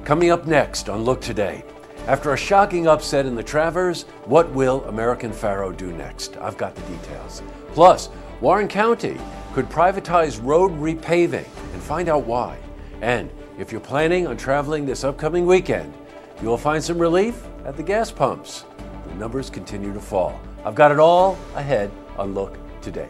Coming up next on Look Today, after a shocking upset in the Travers, what will American Pharoah do next? I've got the details. Plus, Warren County could privatize road repaving and find out why. And if you're planning on traveling this upcoming weekend, you will find some relief at the gas pumps. The numbers continue to fall. I've got it all ahead on Look Today.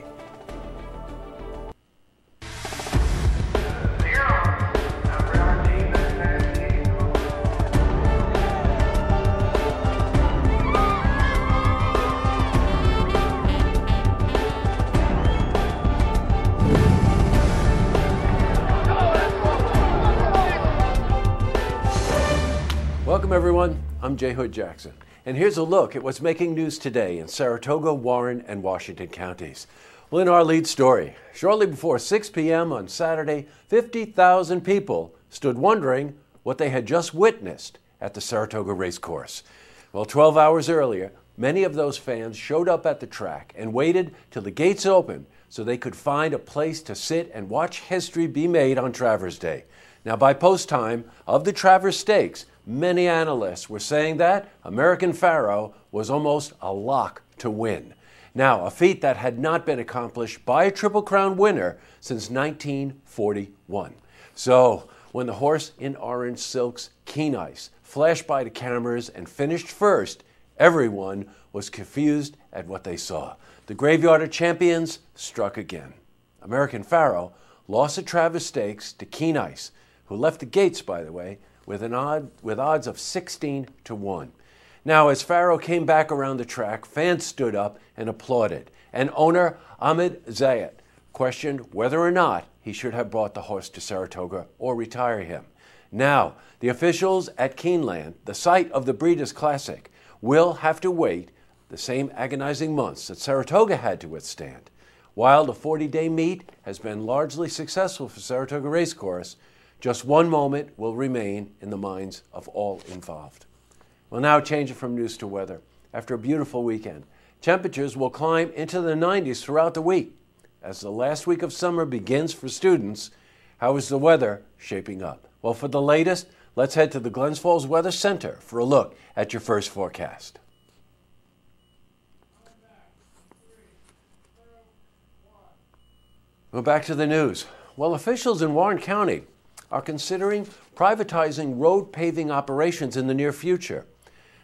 Welcome everyone, I'm Jay Hood Jackson, and here's a look at what's making news today in Saratoga, Warren, and Washington counties. Well, in our lead story, shortly before 6 p.m. on Saturday, 50,000 people stood wondering what they had just witnessed at the Saratoga Racecourse. Well, 12 hours earlier, many of those fans showed up at the track and waited till the gates opened so they could find a place to sit and watch history be made on Travers Day. Now, by post time of the Travers Stakes, many analysts were saying that American Pharoah was almost a lock to win. Now, a feat that had not been accomplished by a Triple Crown winner since 1941. So, when the horse in orange silks, Keen Ice, flashed by the cameras and finished first, everyone was confused at what they saw. The Graveyard of Champions struck again. American Pharoah lost the Travers Stakes to Keen Ice, who left the gates, by the way, with odds of 16-1. Now, as Pharoah came back around the track, fans stood up and applauded, and owner Ahmed Zayat questioned whether or not he should have brought the horse to Saratoga or retire him. Now, the officials at Keeneland, the site of the Breeders' Classic, will have to wait the same agonizing months that Saratoga had to withstand. While the 40-day meet has been largely successful for Saratoga Racecourse, just one moment will remain in the minds of all involved. Well, now changing from news to weather. After a beautiful weekend, temperatures will climb into the 90s throughout the week. As the last week of summer begins for students, how is the weather shaping up? Well, for the latest, let's head to the Glens Falls Weather Center for a look at your first forecast. Well, back to the news. Well, officials in Warren County are considering privatizing road paving operations in the near future.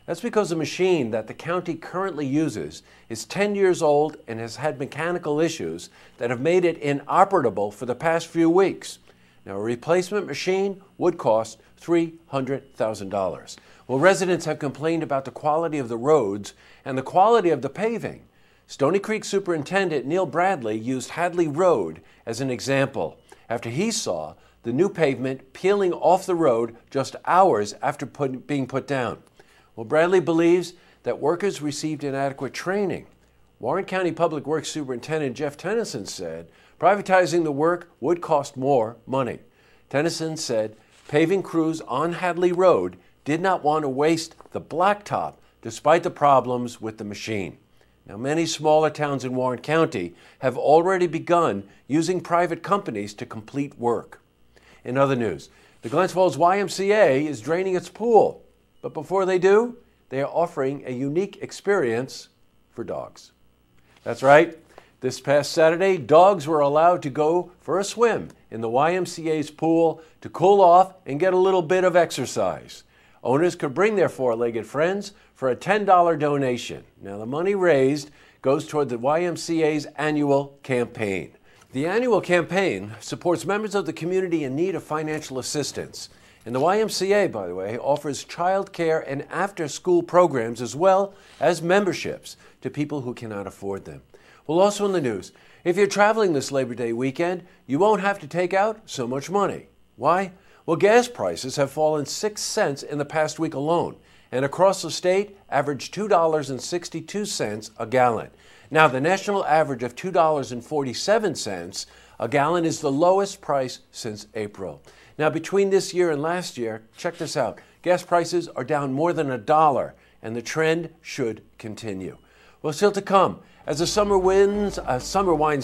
That's because the machine that the county currently uses is 10 years old and has had mechanical issues that have made it inoperable for the past few weeks. Now, a replacement machine would cost $300,000. Well, residents have complained about the quality of the roads and the quality of the paving. Stony Creek Superintendent Neil Bradley used Hadley Road as an example after he saw the new pavement peeling off the road just hours after being put down. Well, Bradley believes that workers received inadequate training. Warren County Public Works Superintendent Jeff Tennyson said privatizing the work would cost more money. Tennyson said paving crews on Hadley Road did not want to waste the blacktop despite the problems with the machine. Now, many smaller towns in Warren County have already begun using private companies to complete work. In other news, the Glens Falls YMCA is draining its pool. But before they do, they are offering a unique experience for dogs. That's right. This past Saturday, dogs were allowed to go for a swim in the YMCA's pool to cool off and get a little bit of exercise. Owners could bring their four-legged friends for a $10 donation. Now, the money raised goes toward the YMCA's annual campaign. The annual campaign supports members of the community in need of financial assistance. And the YMCA, by the way, offers child care and after-school programs as well as memberships to people who cannot afford them. Well, also in the news, if you're traveling this Labor Day weekend, you won't have to take out so much money. Why? Well, gas prices have fallen 6 cents in the past week alone, and across the state averaged $2.62 a gallon. Now, the national average of $2.47 a gallon is the lowest price since April. Now, between this year and last year, check this out, gas prices are down more than $1, and the trend should continue. Well, still to come, as the summer winds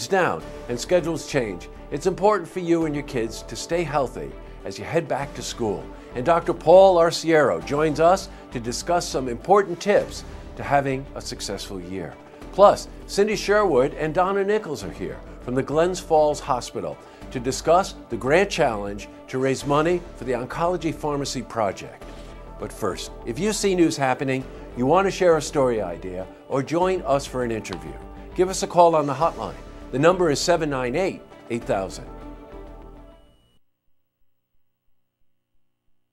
down and schedules change, it's important for you and your kids to stay healthy as you head back to school. And Dr. Paul Arciero joins us to discuss some important tips to having a successful year. Plus, Cindy Sherwood and Donna Nichols are here from the Glens Falls Hospital to discuss the grant challenge to raise money for the Oncology Pharmacy Project. But first, if you see news happening, you want to share a story idea, or join us for an interview, give us a call on the hotline. The number is 798-8000.